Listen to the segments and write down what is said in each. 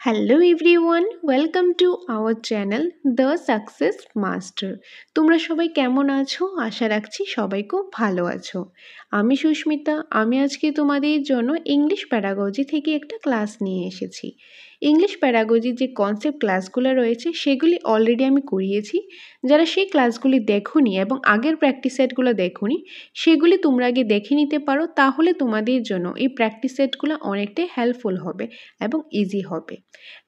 Hello everyone, welcome to our channel the success master. তোমরা সবাই কেমন আছো? আশা রাখছি সবাই খুব ভালো আছো। আমি সুস্মিতা। আমি আজকে তোমাদের জন্য ইংলিশ প্যারাগজি থেকে একটা ক্লাস নিয়ে এসেছি। ইংলিশ প্যারাগজির যে কনসেপ্ট ক্লাসগুলো রয়েছে সেগুলি অলরেডি আমি করিয়েছি। যারা সেই ক্লাসগুলি দেখোনি এবং আগের প্র্যাকটিস সেটগুলো দেখোনি সেগুলি তোমরা আগে দেখে নিতে পারো, তাহলে তোমাদের জন্য এই প্র্যাকটিস সেটগুলো অনেকটাই হেল্পফুল হবে এবং ইজি হবে।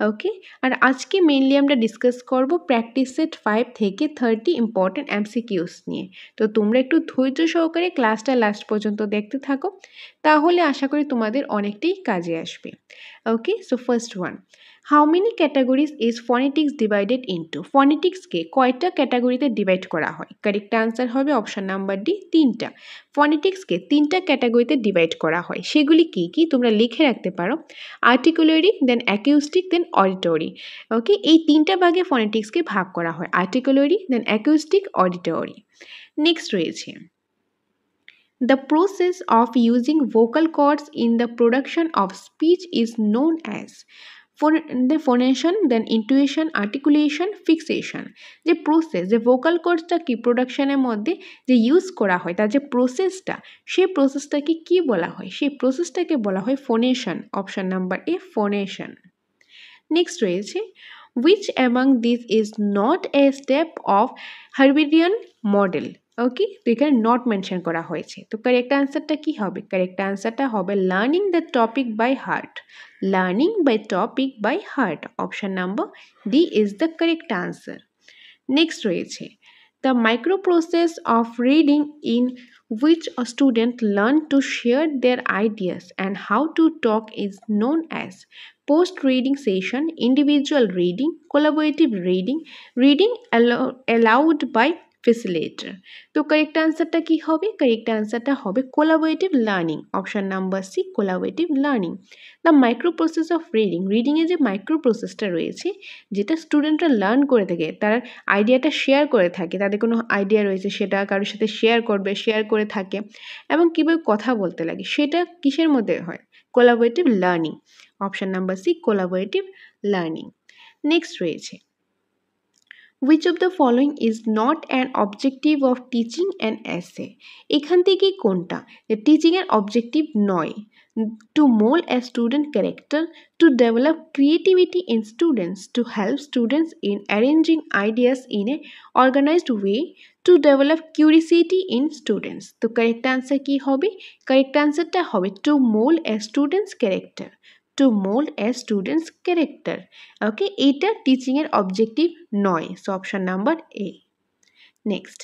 ওকে, আর আজকে মেইনলি আমরা ডিসকাস করব প্র্যাকটিস সেট 5 থেকে 30 ইম্পর্টেন্ট এমসিকিউস নিয়ে। তো তোমরা একটু ধৈর্য সহকারে ক্লাসটা লাস্ট পর্যন্ত দেখতে থাকো, তাহলে আশা করি তোমাদের অনেকটাই কাজে আসবে। Okay, so first one, how many categories is phonetics divided into? ফনেটিক্সকে কয়টা ক্যাটাগরিতে ডিভাইড করা হয়? কারেক্ট আনসার হবে অপশন নাম্বার ডি, 3টা। ফনেটিক্সকে 3টা ক্যাটাগরিতে ডিভাইড করা হয়। সেগুলি কি কি তোমরা লিখে রাখতে পারো। আর্টিকুলারি, দেন অ্যাকিউস্টিক, দেন অডিটরি। ওকে, এই 3টা ভাগে ফনেটিক্সকে ভাগ করা হয়, আর্টিকুলারি, দেন অ্যাকিউস্টিক, অডিটরি। নেক্সট রয়েছে the process of using vocal cords in the production of speech is known as the phonation, then intuition, articulation, fixation। যে প্রসেস, যে ভোকাল কর্ডসটা কি প্রোডাকশনের মধ্যে যে ইউজ করা হয় তার যে প্রসেসটা, সেই প্রসেসটাকে কি বলা হয়? সেই প্রসেসটাকে বলা হয় phonation. Option number A, phonation. Next রয়েছে which among these is not a step of Herbarian model? ওকে, তো এখানে নট মেনশন করা হয়েছে, তো কারেক্ট আনসারটা কি হবে? কারেক্ট আনসারটা হবে learning the topic by heart. Learning by topic by heart, option number D is the correct answer. Next রয়েছে the microprocess of reading in which a student learn to share their ideas and how to talk is known as post-reading session, individual reading, collaborative reading, reading aloud by facilitator। তো correct আনসারটা কি হবে? Correct আনসারটা হবে collaborative learning, option number C, collaborative learning. The micro process of reading, রিডিংয়ে যে micro প্রসেসটা রয়েছে যেটা স্টুডেন্টরা লার্ন করে থাকে, তারা আইডিয়াটা শেয়ার করে থাকে, তাদের কোনো আইডিয়া রয়েছে সেটা কারোর সাথে শেয়ার করবে, শেয়ার করে থাকে এবং কীভাবে কথা বলতে লাগে, সেটা কিসের মধ্যে হয়? Collaborative learning, option number C, collaborative learning. Next রয়েছে which of the following is not an objective of teaching an essay? এখান থেকে কোনটা টিচিং এর অবজেক্টিভ নয়? to mold a student character, to develop creativity in students, to help students in arranging ideas in a organized way, to develop curiosity in students। তো correct answer কি হবে? Correct আনসারটা হবে to mold a student's character, to mold a student's character। ওকে, এইটা teaching এর objective নয়, so option number A. Next,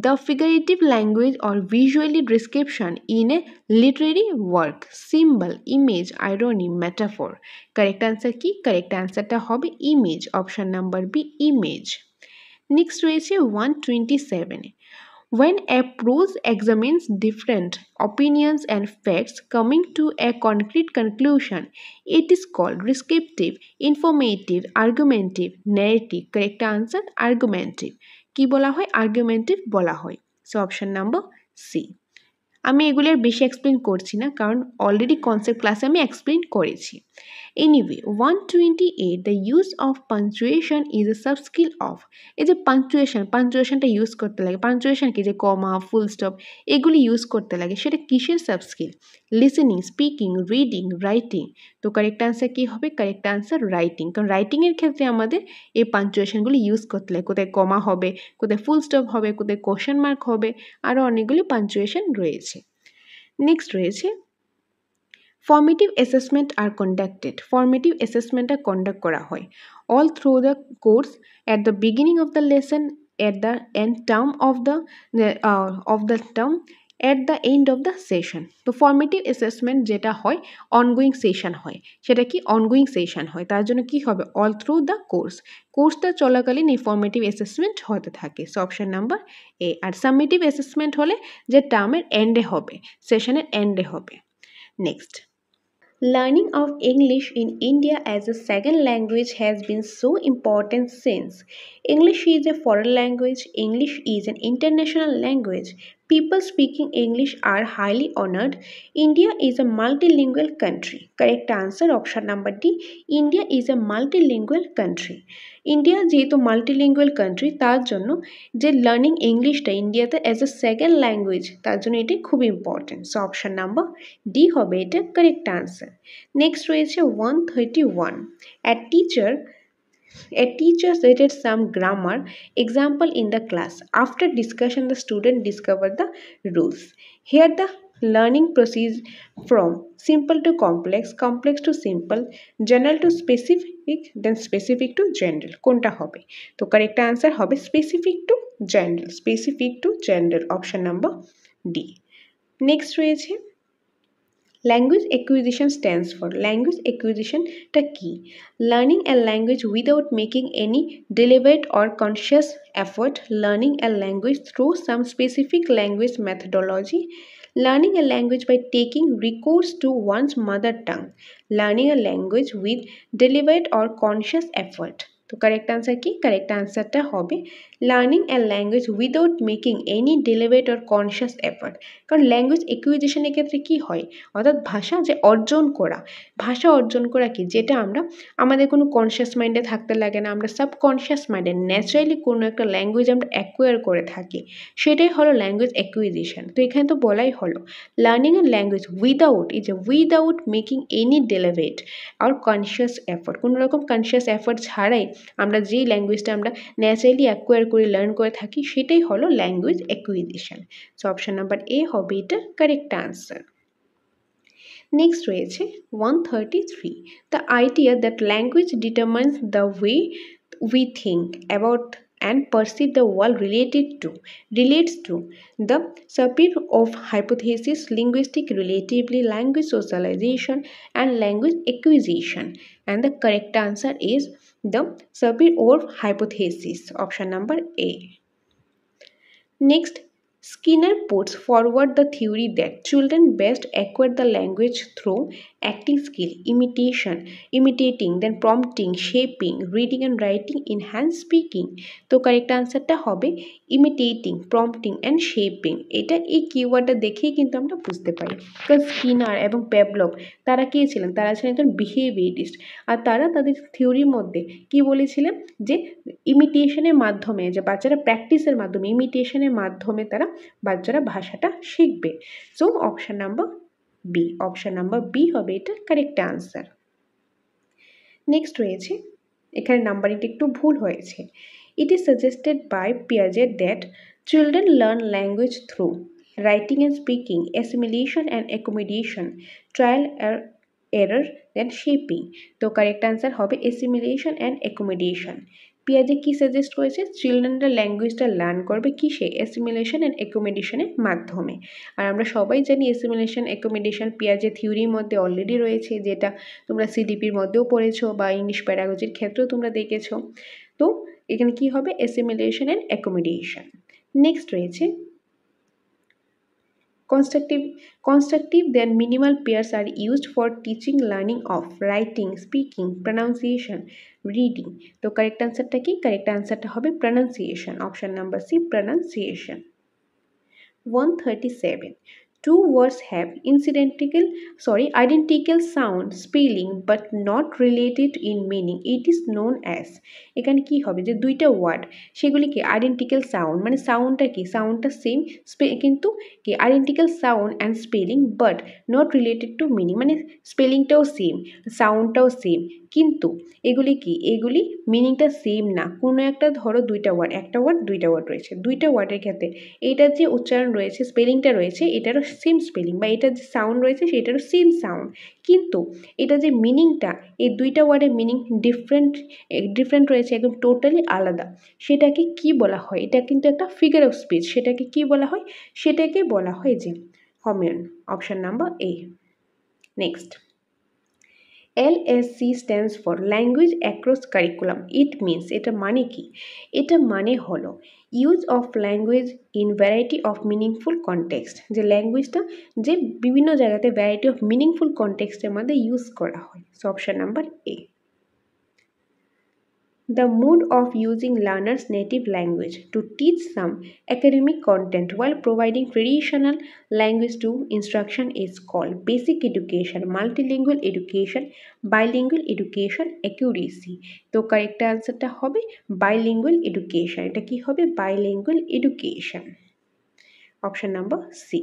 the figurative language or visually description in a literary work, symbol, image, irony, metaphor। Correct answer কি? Correct আনসারটা হবে image, option number B, image. Next রয়েছে 127, when a prose examines different opinions and facts coming to a concrete conclusion, it is called descriptive, informative, argumentative, narrative। Correct answer argumentative। কি বলা হয়? argumentative বলা হয়, so option number C. আমি এগুলোর বেশি explain করছি না, কারণ অলরেডি কনসেপ্ট ক্লাসে আমি এক্সপ্লেন করেছি। Anyway 128, the use of punctuation is a sub skill of. এই যে পাঞ্চুয়েশনটা ইউজ করতে লাগে, পাঞ্চুয়েশন কি, যে কমা, ফুল স্টপ, এগুলি ইউজ করতে লাগে, সেটা কিসের sub skill? Listening, speaking, reading, writing. তো কারেক্ট আনসার কী হবে? কারেক্ট আনসার রাইটিং, কারণ রাইটিংয়ের ক্ষেত্রে আমাদের এই পাঞ্চুয়েশনগুলি ইউজ করতে লাগে, কোথায় কমা হবে, কোথায় ফুল স্টপ হবে, কোথায় কোশ্চেন মার্ক হবে, আরও অনেকগুলি পাঞ্চুয়েশন রয়েছে। নেক্সট রয়েছে ফর্মেটিভ অ্যাসেসমেন্ট আর কন্ডাক্টেড। ফর্মেটিভ অ্যাসেসমেন্টটা কন্ডাক্ট করা হয় all through the course, at the beginning of the lesson, at the end term of the term, at the end of the session। তো formative assessment যেটা হয় ongoing session হয়, সেটা কি ongoing session হয়, তার জন্য কি হবে? অল থ্রু দ্য কোর্সটা চলাকালীন এই ফর্মেটিভ অ্যাসেসমেন্ট হতে থাকে, সো অপশন নাম্বার এ। আর সামেটিভ অ্যাসেসমেন্ট হলে যে টার্মের এন্ডে হবে, সেশনের এন্ডে হবে। Next, learning of English in India as a second language has been so important since English is a foreign language, English is an international language, people speaking English are highly honored. India is a multilingual country. Correct answer option number D. India is a multilingual country. India যেহেতু multilingual country তার জন্য যে learning ইংলিশটা ইন্ডিয়াতে as a second language তার জন্য এটি খুব important. So option number D হবে এটা কারেক্ট আনসার। নেক্সট রয়েছে 131। A teacher stated some grammar example in the class. After discussion, the student discovered the rules. Here the learning proceeds from simple to complex, complex to simple, general to specific, then specific to general. কোনটা হবে? তো correct answer হবে specific to general. Specific to general. Option number D. Next রয়েছে language acquisition stands for. Language acquisition টা কি? Learning a language without making any deliberate or conscious effort. Learning a language through some specific language methodology. Learning a language by taking recourse to one's mother tongue. Learning a language with deliberate or conscious effort. তো correct answer কি? Correct আনসারটা হবে learning A language without making any delivered or conscious effort. কারণ language একুইজিশনের ক্ষেত্রে কি হয়, অর্থাৎ ভাষা যে অর্জন করা, ভাষা অর্জন করা কি যেটা আমরা আমাদের কোনো কনসিয়াস মাইন্ডে থাকতে লাগে না, আমরা সাবকনসিয়াস মাইন্ডে ন্যাচারালি কোনো একটা ল্যাঙ্গুয়েজ আমরা অ্যাকোয়ার করে থাকি, সেটাই হলো ল্যাঙ্গুয়েজ একুইজিশন। তো এখানে তো বলাই হলো লার্নিং এ ল্যাঙ্গুয়েজ উইদাউট, এই যে উইদাউট মেকিং এনি ডেলিভারেট আর কনসিয়াস এফার্ট, কোনো রকম কনসিয়াস এফার্ট ছাড়াই আমরা যেই ল্যাঙ্গুয়েজটা আমরা ন্যাচারালি অ্যাকোয়ার করে লার্ন করে থাকি সেটাই হলো language acquisition. So option number এ হবে এটা কারেক্ট আনসার। নেক্সট রয়েছে 133। The idea that language determines the way we think about and perceive the world relates to the subject of hypothesis, linguistic relatively, language socialization and language acquisition, and the correct answer is the subject of hypothesis, option number A. Next, Skinner puts forward the theory that children best acquire the language through acting skill, imitating, then prompting, shaping, reading and writing, enhanced speaking. তো correct আনসারটা হবে imitating, prompting and shaping. এটা এই কিওয়ার্ডটা দেখেই কিন্তু আমরা বুঝতে পারি, কারণ স্কিনার এবং প্যাভলভ তারা কে ছিলেন? তারা ছিলেন একজন বিহেভিয়ারিস্ট, আর তারা তাদের থিওরির মধ্যে কি বলেছিলেন যে ইমিটেশনের মাধ্যমে, যে বাচ্চারা প্র্যাকটিসের মাধ্যমে, ইমিটেশনের মাধ্যমে তারা বাচ্চারা ভাষাটা শিখবে। So option number B, option number B হবে এটা কারেক্ট আনসার। নেক্সট রয়েছে, এখানে নাম্বারিংটা একটু ভুল হয়েছে। It is suggested by Piaget that children learn language through writing and speaking, assimilation and accommodation, trial error then shaping. তো কারেক্ট আনসার হবে assimilation and accommodation. পিয়াজে কি সাজেস্ট করেছে? চিলড্রেনরা ল্যাঙ্গুয়েজটা লার্ন করবে কিসে? অ্যাসিমিলেশন অ্যান্ড অ্যাকোমোডেশনের মাধ্যমে। আর আমরা সবাই জানি অ্যাসিমিলেশন অ্যাকোমোডেশন পিয়াজের থিওরির মধ্যে অলরেডি রয়েছে, যেটা তোমরা সিডিপির মধ্যেও পড়েছো বা ইংলিশ প্যারাগজির ক্ষেত্রেও তোমরা দেখেছো। তো এখানে কি হবে? Assimilation and accommodation. নেক্সট রয়েছে constructive then minimal pairs are used for teaching learning of writing, speaking, pronunciation, reading. তো কারেক্ট আনসারটা কি? কারেক্ট আনসারটা হবে pronunciation, option number C pronunciation। 137. Two words have identical sound, spelling but not related in meaning. It is known as. এখানে কি হবে? যে দুইটা ওয়ার্ড সেগুলি কি আইডেন্টিক্যাল সাউন্ড, মানে সাউন্ডটা কি? সাউন্ডটা সেম, কিন্তু কি identical sound and spelling but not related to meaning, মানে স্পেলিংটাও সেম, সাউন্ডটাও সেম, কিন্তু এগুলি কি? এগুলি মিনিংটা সেম না। কোনো একটা ধরো দুইটা ওয়ার্ড, একটা ওয়ার্ড দুইটা ওয়ার্ড রয়েছে, দুইটা ওয়ার্ডের ক্ষেত্রে এইটার যে উচ্চারণ রয়েছে, স্পেলিংটা রয়েছে, এটারও সেম স্পেলিং, বা এটার যে সাউন্ড রয়েছে সেটারও সেম সাউন্ড, কিন্তু এটা যে মিনিংটা, এই দুইটা ওয়ার্ডের মিনিং ডিফারেন্ট রয়েছে, একদম টোটালি আলাদা। সেটাকে কি বলা হয়? এটা কিন্তু একটা ফিগার অফ স্পিচ। সেটাকে কি বলা হয়? সেটাকে বলা হয় যে হমিয়ন, option number A. Next, LSC stands for Language Across Curriculum. It means, এটা মানে কি? এটা মানে হলো use of language in variety of meaningful context, যে ল্যাঙ্গুয়েজটা যে বিভিন্ন জায়গাতে ভ্যারাইটি অফ মিনিংফুল কনটেক্সটের মধ্যে ইউজ করা হয়। So option number A. The mode of using learners' native language to teach some academic content while providing traditional language to instruction is called basic education, multilingual education, bilingual education, accuracy. তো correct আনসারটা হবে bilingual education। এটা কি হবে? bilingual education। Option number C.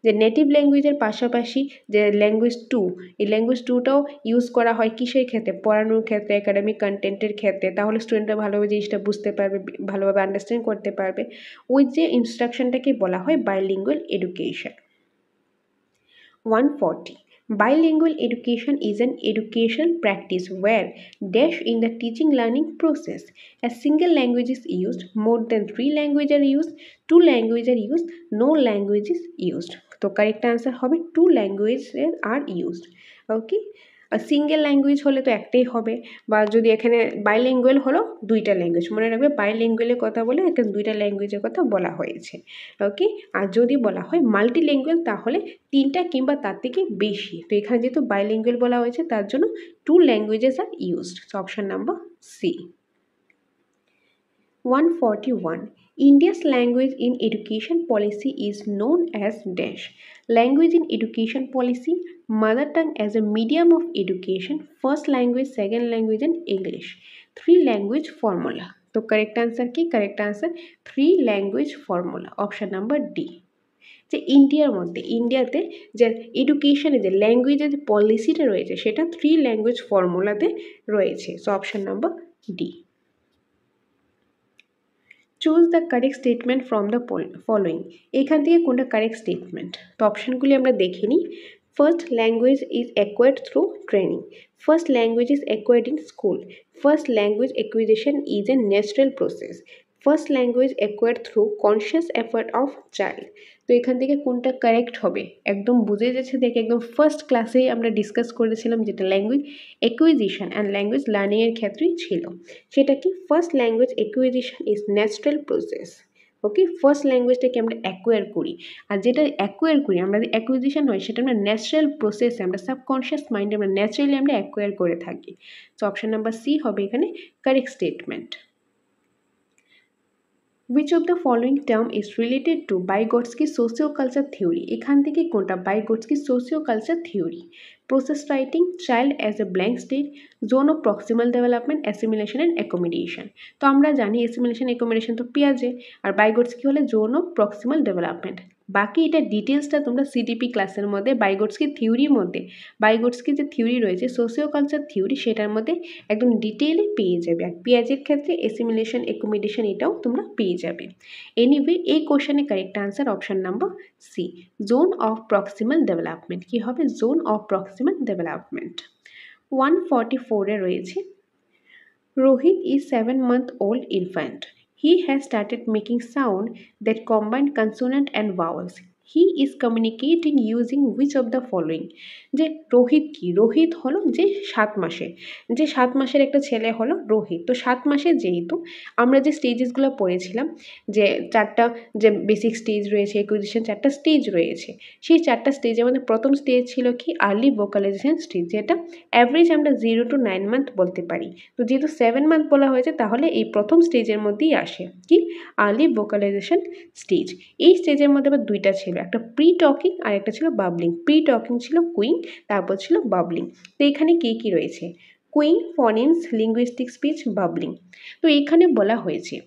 যে native ল্যাঙ্গুয়েজের পাশাপাশি যে ল্যাঙ্গুয়েজ টু, এই ল্যাঙ্গুয়েজ টুটাও ইউজ করা হয় কিসের ক্ষেত্রে? পড়ানোর ক্ষেত্রে, একাডেমিক কন্টেন্টের ক্ষেত্রে। তাহলে স্টুডেন্টরা ভালোভাবে জিনিসটা বুঝতে পারবে, ভালোভাবে আন্ডারস্ট্যান্ড করতে পারবে। ওই যে ইনস্ট্রাকশনটাকে বলা হয় bilingual education. 140. Bilingual education is an educational practice where dash in the teaching learning process a single language is used, more than 3 languages are used, 2 languages are used, no language is used. So correct answer হবে 2 languages are used. Okay, single language হলে তো একটাই হবে, বা যদি এখানে bilingual হলো দুইটা ল্যাঙ্গুয়েজ। মনে রাখবে বাইলিঙ্গুয়ালের কথা বলে এখানে দুইটা ল্যাঙ্গুয়েজের কথা বলা হয়েছে। ওকে, আর যদি বলা হয় মাল্টিলিঙ্গুয়াল তাহলে তিনটা কিংবা তার থেকে বেশি। তো এখানে যেহেতু বাইলিঙ্গুয়াল বলা হয়েছে তার জন্য 2 languages are used. So option number C. 141. India's language in education policy is known as dash. Language in education policy, mother tongue as a medium of education, first language, second language and English. 3 language formula. তো correct answer কি? Correct answer 3 language formula. Option number D. যে ইন্ডিয়াতে যে এডুকেশনে যে ল্যাঙ্গুয়েজের যে পলিসিটা রয়েছে সেটা 3 language ফর্মুলাতে রয়েছে। So option number D. Choose the correct statement from the following. এখান থেকে কোনটা কারেক্ট স্টেটমেন্ট? তো অপশনগুলি আমরা দেখে নিই। First, language is acquired through training. First language is acquired in school. First language acquisition is a natural process. First language acquired through conscious effort of child. তো এখান থেকে কোনটা কারেক্ট হবে? একদম বুঝে যাচ্ছে দেখে, একদম ফার্স্ট ক্লাসেই আমরা ডিসকাস করেছিলাম যেটা ল্যাঙ্গুয়েজ অ্যাকুইজিশন অ্যান্ড ল্যাঙ্গুয়েজ লার্নিংয়ের ক্ষেত্রেই ছিল। সেটা কি? First language acquisition is natural process. Okay, first ল্যাঙ্গুয়েজটাকে আমরা অ্যাকোয়ার করি, আর যেটা অ্যাকোয়ার করি আমরা অ্যাকুইজিশন হয় সেটা আমরা ন্যাচারাল প্রসেসে, আমরা সাবকনশিয়াস মাইন্ডে আমরা ন্যাচারালি আমরা অ্যাকোয়ার করে থাকি। সো অপশন নাম্বার সি হবে এখানে correct statement. Which of the following term is related to Vygotsky socio-culture theory? এখান থেকে কোনটা Vygotsky socio-culture theory? Process writing, child as a blank state, zone of proximal development, assimilation and accommodation. তো আমরা জানি assimilation accommodation তো পিয়াজে, আর Vygotsky হলে zone of proximal development। বাকি এটা ডিটেলসটা তোমরা সিডিপি ক্লাসের মধ্যে Vygotsky থিওরির মধ্যে, Vygotsky যে থিওরি রয়েছে সোশিও কালচার থিওরি সেটার মধ্যে একদম ডিটেইলে পেয়ে যাবে। আর পিয়াজের ক্ষেত্রে অ্যাসিমিলেশন অ্যাকোমোডেশন এটাও তোমরা পেয়ে যাবে। এনিওয়ে এই কোশ্চেনের correct answer option number C, zone of proximal development. কি হবে? Zone of proximal development. 144-এ রয়েছে Rohit is 7-month-old infant. He has started making sound that combine consonant and vowels. He is communicating using which of the following? যে রোহিত কি? রোহিত হলো যে 7 মাসের একটা ছেলে হলো রোহিত। তো 7 মাসে যেহেতু আমরা যে স্টেজেসগুলো পড়েছিলাম, যে 4টা যে বেসিক স্টেজ রয়েছে, অ্যাকুইজিশন 4টা স্টেজ রয়েছে, সেই 4টা স্টেজের মধ্যে প্রথম স্টেজ ছিল কি? আর্লি ভোকালাইজেশন স্টেজ, যেটা অ্যাভারেজ আমরা 0 to 9 মান্থ বলতে পারি। তো যেহেতু 7 মান্থ বলা হয়েছে তাহলে এই প্রথম স্টেজের মধ্যেই আসে কি? Early vocalisation stage. এই স্টেজের মধ্যে আবার দুইটা ছিল, একটা প্রি টকিং আর একটা ছিল বাবলিং। প্রি টকিং ছিল কুইং, তারপর ছিল বাবলিং। তো এখানে কি রয়েছে? কুইং, ফনিমস, লিঙ্গুইস্টিক স্পিচ, বাবলিং। তো এখানে বলা হয়েছে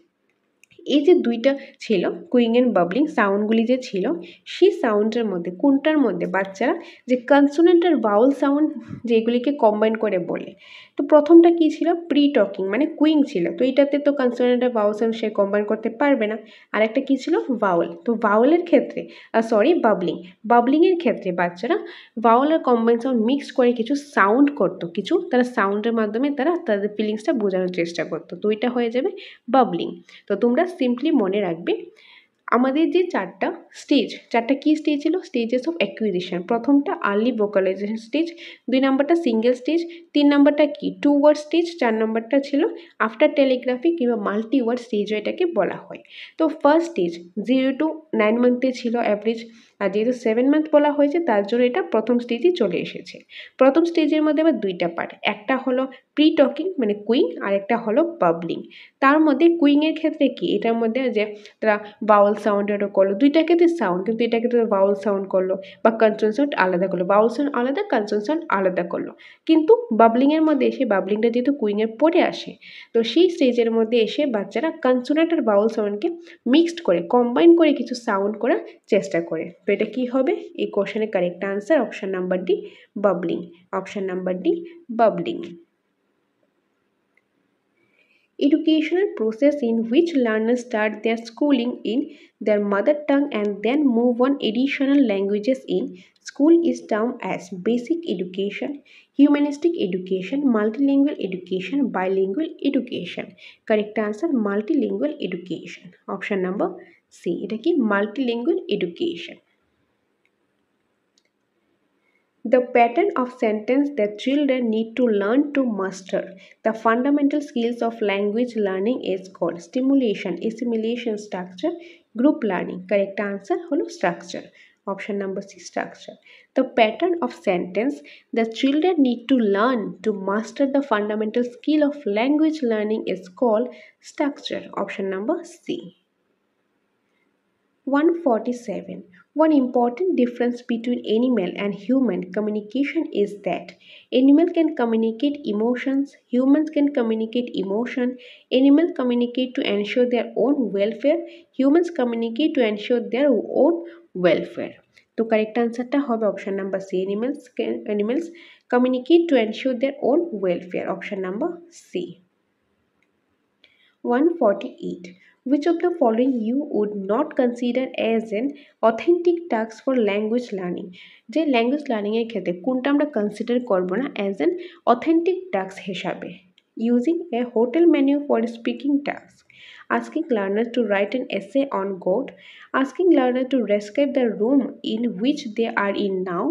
এই যে দুইটা ছিল কুইং অ্যান্ড বাবলিং সাউন্ডগুলি যে ছিল, সেই সাউন্ডের মধ্যে কোনটার মধ্যে বাচ্চারা যে কনসোনেন্ট আর ভাওয়েল সাউন্ড যেগুলিকে কম্বাইন করে বলে। তো প্রথমটা কি ছিল? প্রি টকিং মানে কুইং ছিল। তো এটাতে তো কনসোনেন্ট আর ভাওয়েল সাউন্ড সে কম্বাইন করতে পারবে না। আর একটা কী ছিল? ভাওয়েল। তো ভাওয়েলের ক্ষেত্রে বাবলিংয়ের ক্ষেত্রে বাচ্চারা ভাওয়েল আর কম্বাইন সাউন্ড মিক্স করে কিছু সাউন্ড করতো, কিছু তারা সাউন্ডের মাধ্যমে তারা তাদের ফিলিংসটা বোঝানোর চেষ্টা করতো। তো এটা হয়ে যাবে বাবলিং। তো তোমরা সিম্পলি মনে রাখবে আমাদের যে 4টা কি স্টেজ ছিল? Stages of acquisition. প্রথমটা আর্লি ভোকালাইজেশন স্টেজ, 2 নম্বরটা সিঙ্গেল স্টেজ, 3 নম্বরটা কি? 2 ওয়ার্ড স্টেজ, 4 নম্বরটা ছিল আফটার টেলিগ্রাফি কিংবা মাল্টি ওয়ার্ড স্টেজ এটাকে বলা হয়। তো ফার্স্ট স্টেজ 0 to 9 মান্থে ছিল অ্যাভারেজ, আর যেহেতু 7 মান্থ বলা হয়েছে তার জন্য এটা প্রথম স্টেজে চলে এসেছে। প্রথম স্টেজের মধ্যে আবার দুইটা পার্ট, একটা হলো প্রি টকিং মানে কুইং, আর একটা হলো বাবলিং। তার মধ্যে কুইংয়ের ক্ষেত্রে কি, এটার মধ্যে যে তারা বাউল সাউন্ড এটা করলো, দুইটা ক্ষেত্রে সাউন্ড, কিন্তু এটা ক্ষেত্রে বাউল সাউন্ড করলো বা কনসোনেন্ট আলাদা করলো, বাউল সাউন্ড আলাদা, কনসোনেন্ট আলাদা করলো। কিন্তু বাবলিংয়ের মধ্যে এসে, বাবলিংটা যেহেতু কুইংয়ের পরে আসে, তো সেই স্টেজের মধ্যে এসে বাচ্চারা কনসোনেন্ট আর বাউল সাউন্ডকে মিক্সড করে, কম্বাইন করে কিছু সাউন্ড করার চেষ্টা করে। তো এটা কি হবে, এই কোশ্চেনের correct answer option number D, babbling. Option number D, babbling. Educational process in which learners start their schooling in their mother tongue and then move on additional languages in school is termed as basic education, humanistic education, multilingual education, bilingual education. Correct answer multilingual education. Option number C. এটা কি multilingual education. The pattern of sentence that children need to learn to master the fundamental skills of language learning is called stimulation, assimilation, structure, group learning. Correct answer holo structure. Option number C, structure. The pattern of sentence that children need to learn to master the fundamental skill of language learning is called structure. Option number C. 147. One important difference between animal and human communication is that animal can communicate emotions, humans can communicate emotion. Animals communicate to ensure their own welfare, humans communicate to ensure their own welfare. তো correct আনসারটা হবে option number C, animals communicate to ensure their own welfare. Option number C. 148. Which of the following you would not consider as an authentic task for language learning? যে language লার্নিংয়ের ক্ষেত্রে কোনটা আমরা consider করব না as an authentic task হিসাবে? Using a hotel menu for speaking tasks, asking learners to write an essay on God, asking learners to describe the room in which they are in now,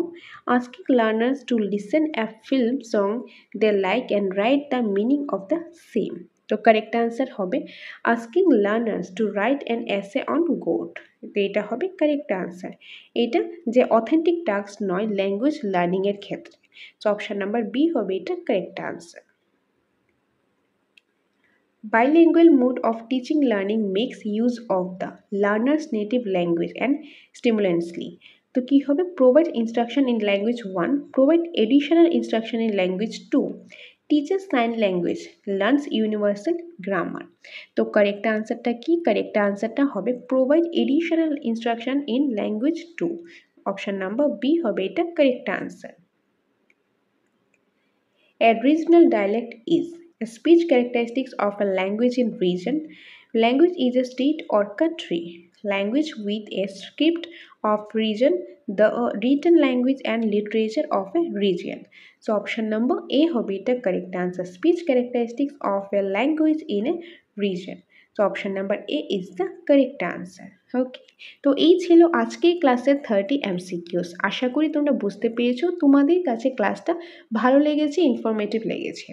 asking learners to listen a film song they like and write the meaning of the same. তো correct answer হবে asking learners to write an essay on গোড। তো এটা হবে correct answer. এটা যে authentic task নয় language লার্নিংয়ের ক্ষেত্রে। তো অপশান নাম্বার বি হবে এটা correct answer. Bilingual mode of teaching learning makes use of the learner's native language and stimulantly. তো কি হবে, provide instruction in language 1, provide additional instruction in language 2, teaches sign language, learns universal grammar. তো correct আনসারটা কি, correct আনসারটা হবে provide additional instruction in language 2. Option number B হবে এটা correct answer. A regional dialect is a speech characteristics of a language in region. Language is a state or country. Language with a script of region, the written language and literature of a region. So option number A hobe the correct answer. Speech characteristics of a language in a region. So option number A is the correct answer. ওকে, তো এই ছিল আজকের ক্লাসের 30 MCQs। আশা করি তোমরা বুঝতে পেরেছো, তোমাদের কাছে ক্লাসটা ভালো লেগেছে, ইনফরমেটিভ লেগেছে।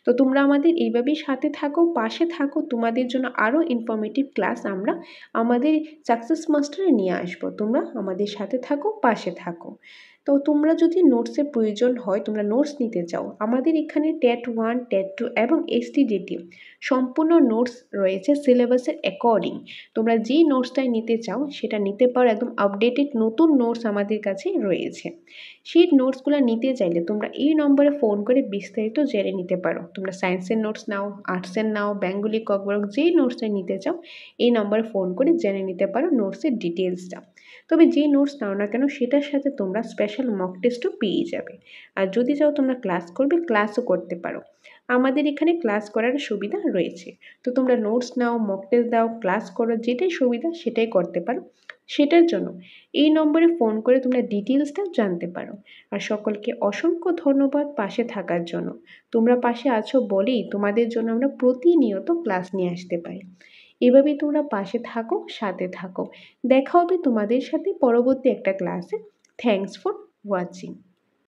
তো তোমরা আমাদের এইভাবেই সাথে থাকো, পাশে থাকো, তোমাদের জন্য আরও ইনফরমেটিভ ক্লাস আমরা আমাদের সাকসেস মাস্টারে নিয়ে আসবো। তোমরা আমাদের সাথে থাকো, পাশে থাকো। তো তোমরা যদি নোটসের প্রয়োজন হয়, তোমরা নোটস নিতে চাও, আমাদের এখানে টেট 1, টেট 2 এবং STGT সম্পূর্ণ নোটস রয়েছে সিলেবাসের অ্যাকর্ডিং। তোমরা যেই নোটসটাই নিতে চাও সেটা নিতে পারো, একদম আপডেটেড নতুন নোটস আমাদের কাছে রয়েছে। সেই নোটসগুলো নিতে চাইলে তোমরা এই নম্বরে ফোন করে বিস্তারিত জেনে নিতে পারো। তোমরা সায়েন্সের নোটস নাও, আর্টসের নাও, বেঙ্গলি ককবরক যেই নোটসটাই নিতে চাও এই নম্বরে ফোন করে জেনে নিতে পারো নোটসের ডিটেলসটা। তবে যে নোটস নাও না কেন সেটার সাথে তোমরা স্পেশাল মক টেস্টও পেয়ে যাবে। আর যদি চাও তোমরা ক্লাস করবে, ক্লাসও করতে পারো। আমাদের এখানে ক্লাস করার সুবিধা রয়েছে। তো তোমরা নোটস নাও, মক টেস্ট দাও, ক্লাস করো, যেটাই সুবিধা সেটাই করতে পারো। সেটার জন্য এই নম্বরে ফোন করে তোমরা ডিটেলসটা জানতে পারো। আর সকলকে অসংখ্য ধন্যবাদ পাশে থাকার জন্য। তোমরা পাশে আছো বলেই তোমাদের জন্য আমরা প্রতিনিয়ত ক্লাস নিয়ে আসতে পারি। এভাবেই তোমরা পাশে থাকো, সাথে থাকো। দেখা হবে তোমাদের সাথে পরবর্তী একটা ক্লাসে। Thanks for watching.